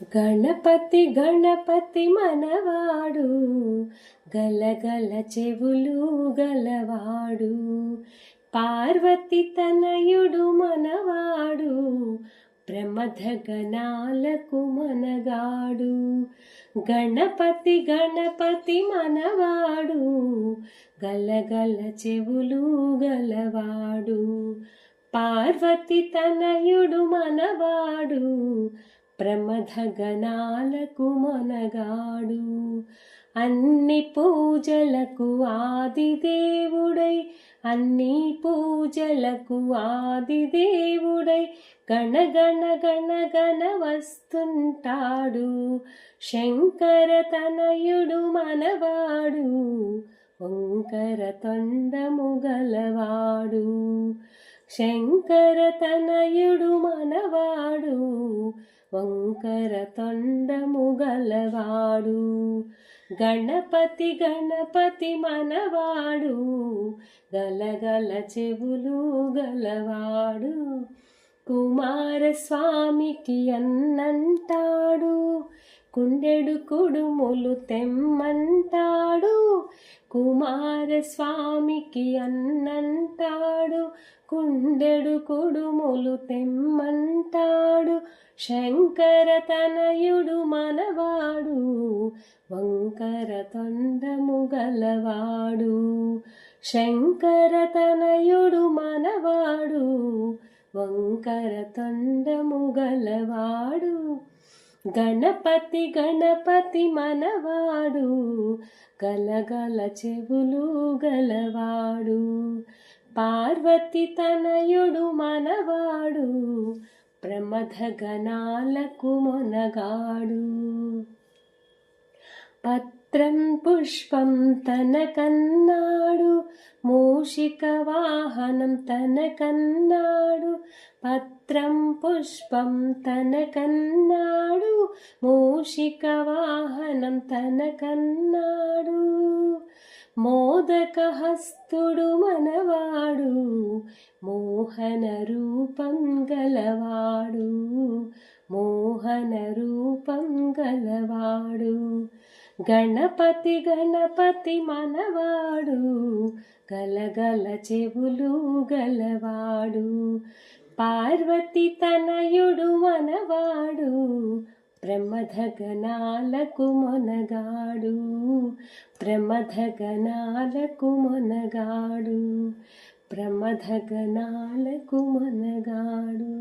గణపతి గణపతి మనవాడు, గలగల చెవులు గలవాడు. పార్వతి తనయుడు మనవాడు, ప్రమథ గణాలకు మనగాడు. గణపతి గణపతి మనవాడు, గలగల చెవులు గలవాడు. పార్వతి తనయుడు మనవాడు, ప్రమథ గణాలకు మనగాడు. అన్ని పూజలకు ఆదిదేవుడై, అన్ని పూజలకు ఆదిదేవుడై గణగణ గణగణ వస్తుంటాడు. శంకర తనయుడు మనవాడు, ఓంకర తొండము గలవాడు. శంకర తనయుడు మనవాడు, ఓంకర తొండము గలవాడు. గణపతి గణపతి మనవాడు, గలగల చెవులు గలవాడు. కుమారస్వామికి అన్నంటాడు, కుండెడు కుడుములు తెమ్మంటాడు. కుమారస్వామికి అన్నంటాడు, కుండెడు కుడుములు తెమ్మంటాడు. శంకర తనయుడు మనవాడు, ఓంకర తొండము గలవాడు. శంకర తనయుడు మనవాడు, ఓంకర తొండము గలవాడు. గణపతి గణపతి మనవాడు, గలగల చెవులు గలవాడు. పార్వతి తనయుడు మనవాడు, ప్రమథ గణాలకు మొనగాడు. పత్రం పుష్పం తనకన్నాడు, మూషిక వాహనం తనకన్నాడు. పత్రం పుష్పం తనకన్నాడు, మూషిక వాహనం తనకన్నాడు. మోదక హస్తుడు మనవాడు, మోహన రూపం గలవాడు. మోహన రూపం గలవాడు. గణపతి గణపతి మనవాడు, గలగల చెవులు గలవాడు. పార్వతి తనయుడు మనవాడు, ప్రమథ గణాలకు మొనగాడు. ప్రమథ గణాలకు మొనగాడు. ప్రమథ గణాలకు మొనగాడు.